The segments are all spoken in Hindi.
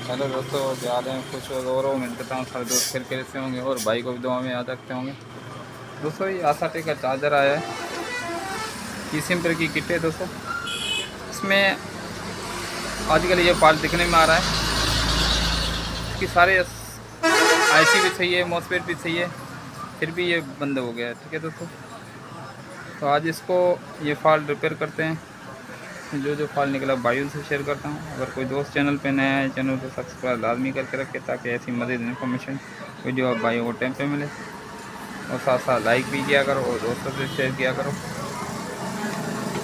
हेलो दोस्तों, क्या हाल है? कुछ और मिलता हूँ, सारे दोस्त खेल से होंगे और भाई को भी दुआ में याद रखते होंगे। दोस्तों ये आसाटे का चार्जर आया है, किसिम की किट है दोस्तों। इसमें आजकल ये फॉल्ट दिखने में आ रहा है कि सारे आईसी भी सही है, मॉसफेट भी सही है, फिर भी ये बंद हो गया है। ठीक है दोस्तों, तो आज इसको ये फॉल्ट रिपेयर करते हैं। जो फॉल्ट निकला भाइयों से शेयर करता हूँ। अगर कोई दोस्त चैनल पे नया है, चैनल को सब्सक्राइब लाजमी करके रखे ताकि ऐसी मज़ीद इन्फॉर्मेशन वीडियो आप भाइयों को टाइम पे मिले। और साथ साथ लाइक भी किया करो और दोस्तों से शेयर किया करो।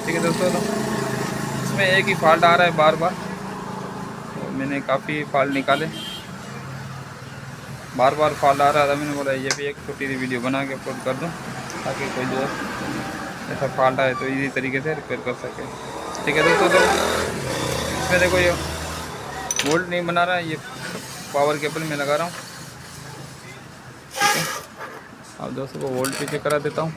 ठीक है दोस्तों, तो इसमें एक ही फॉल्ट आ रहा है बार बार, तो मैंने काफ़ी फॉल्ट निकाले, बार बार फॉल्ट आ रहा था। मैंने बोला ये भी एक छोटी सी वीडियो बना के अपलोड कर दूँ ताकि कोई दोस्त ऐसा फॉल्ट आए तो इजी तरीके से रिपेयर कर सके। ठीक है दोस्तों, तो इसमें देखो ये वोल्ट नहीं बना रहा है, ये पावर केबल में लगा रहा हूँ। ठीक है, अब दोस्तों को वोल्ट भी चेक करा देता हूँ।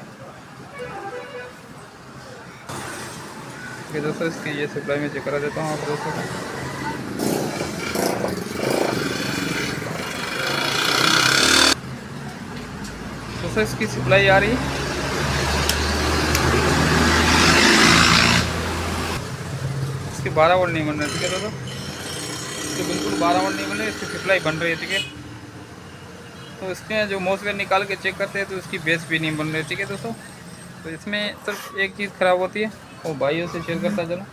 ठीक है दोस्तों, इसकी ये सप्लाई में चेक करा देता हूँ आप दोस्तों को। दोस्तों इसकी सप्लाई आ रही है, इसके 12 वोल्ट नहीं बन रहे। ठीक है दोस्तों, इसके बिल्कुल 12 वोल्ट नहीं बन रहे, इसकी सप्लाई बन रही है। ठीक है, तो इसके जो मॉसफेट निकाल के चेक करते हैं तो इसकी बेस भी नहीं बन रही। ठीक है दोस्तों, तो इसमें सिर्फ एक चीज़ ख़राब होती है, वो भाइयों से शेयर करता चलो।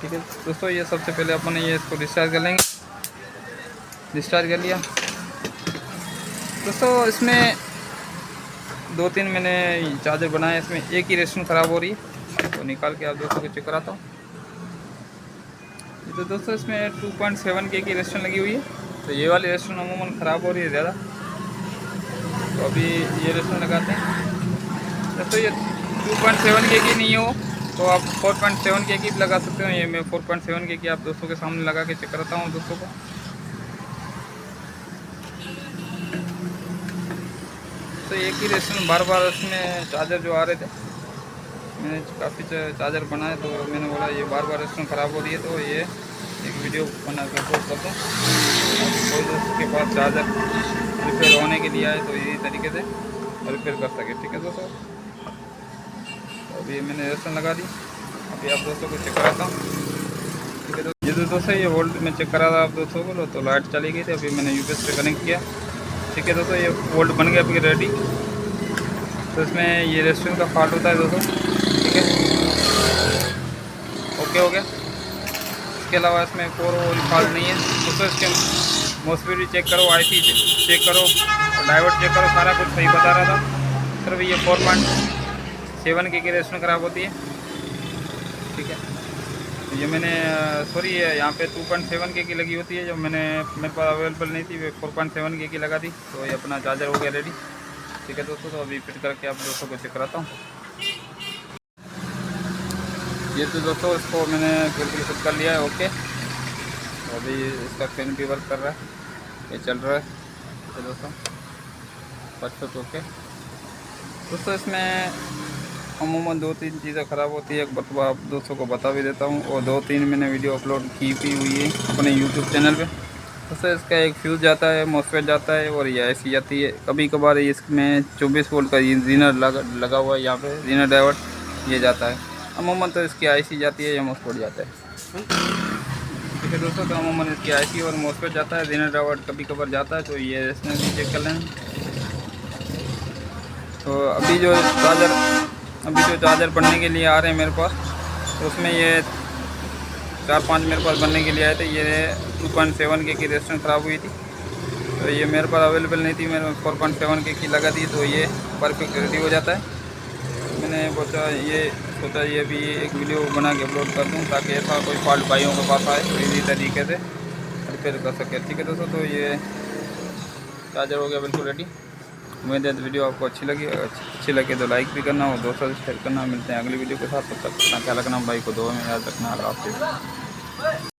ठीक है दोस्तों, ये सबसे पहले अपन ये इसको डिस्चार्ज कर लेंगे। डिस्चार्ज कर लिया दोस्तों। इसमें 2-3 मैंने चार्जर बनाए, इसमें एक ही रेस्टोरेंट ख़राब हो रही है, तो निकाल के आप दोस्तों को चेक कराता हूँ। तो दोस्तों इसमें 2.7 की रेस्टोरेंट लगी हुई है, तो ये वाली रेस्टोरेंट अमूमन ख़राब हो रही है ज़्यादा। तो अभी ये रेस्टोरेंट लगाते हैं। दोस्तों ये 2.7 की नहीं हो तो आप 4.7 की भी लगा सकते हो। ये मैं 4.7 की आप दोस्तों के सामने लगा के चेक कराता हूँ दोस्तों को। तो एक ही रेस्टोरेंट बार बार उसमें चार्जर जो आ रहे थे, मैंने काफ़ी चार्जर बनाए, तो मैंने बोला ये बार बार रेस्टोरेंट ख़राब हो रही है, तो ये एक वीडियो बना के अपलोड कर दूँ। कोई दोस्त के पास चार्जर रिपेयर होने के लिए आए तो इसी तरीके से रिपेयर कर सके। ठीक है दोस्तों, तो अभी मैंने रेस्टोरेंट लगा दी, अभी आप दोस्तों को चेक कराता हूँ। ठीक है ये तो दोस्तों ये वोल्ट में चेक करा था आप दोस्तों को, तो लाइट चली गई थी, अभी मैंने यूपीएस से कनेक्ट किया। ठीक है दोस्तों, ये वोल्ट बन गया अभी रेडी। तो इसमें ये रेस्टोरेंट का फॉल्ट होता है दोस्तों। ठीक है, ओके हो गया। इसके अलावा इसमें कोई और फॉल्ट नहीं है दोस्तों। इसके मॉसफेट भी चेक करो, आईसी चेक करो, डायोड चेक करो, सारा कुछ सही बता रहा था। सिर्फ ये 4.7 की रेस्टोरेंट ख़राब होती है। ठीक है, तो ये मैंने सॉरी यहाँ पे 2.7 की लगी होती है, जो मेरे पास अवेलेबल नहीं थी, वे 4.7 की लगा दी। तो ये अपना चार्जर हो गया रेडी। ठीक है दोस्तों, तो अभी फिट करके आप दोस्तों को चेक कराता हूँ। ये तो दोस्तों इसको मैंने बिल्कुल फिट कर लिया है, ओके। तो अभी इसका फैन भी वर्क कर रहा है, ये चल रहा है। ठीक है दोस्तों, परफेक्ट ओके। दोस्तों इसमें अमूमन 2-3 चीज़ें ख़राब होती है, एक बतवा आप दोस्तों को बता भी देता हूँ, और 2-3 मैंने वीडियो अपलोड की भी हुई है अपने यूट्यूब चैनल पे। दोस्तों इसका एक फ्यूज़ जाता है, मॉसफेट जाता है, और ये ऐसी जाती है। कभी कभार इसमें 24 वोल्ट का जीनर लगा हुआ है, यहाँ पे जीनर डायोड ये जाता है। अमूमन तो इसकी आईसी जाती है या मॉसफेट जाता है। ठीक है दोस्तों, तो अमूमन इसकी आईसी और मॉसफेट जाता है, जीनर डायोड कभी कभार जाता है, तो ये इसमें भी चेक कर लें। तो अभी जो चार्जर बनने के लिए आ रहे हैं मेरे पास, तो उसमें ये 4-5 मेरे पास बनने के लिए आए थे। ये 2.7 की रेस्टोरेंट ख़राब हुई थी, तो ये मेरे पास अवेलेबल नहीं थी, मैंने 4.7 की लगा दी, तो ये परफेक्ट रेडी हो जाता है। मैंने सोचा ये भी एक वीडियो बना के अपलोड कर दूं ताकि ऐसा कोई फॉल्ट भाइयों के पास आए तो इसी तरीके से रिपेयर कर सके। ठीक है दोस्तों, तो ये चार्जर हो गया बिल्कुल रेडी। उम्मीद है वीडियो आपको अच्छी लगे तो लाइक भी करना और दोस्तों से शेयर करना। मिलते हैं अगली वीडियो के साथ, तब तक ख्याल रखना, भाई को दुआ में याद रखना। अल्लाह हाफ़िज़।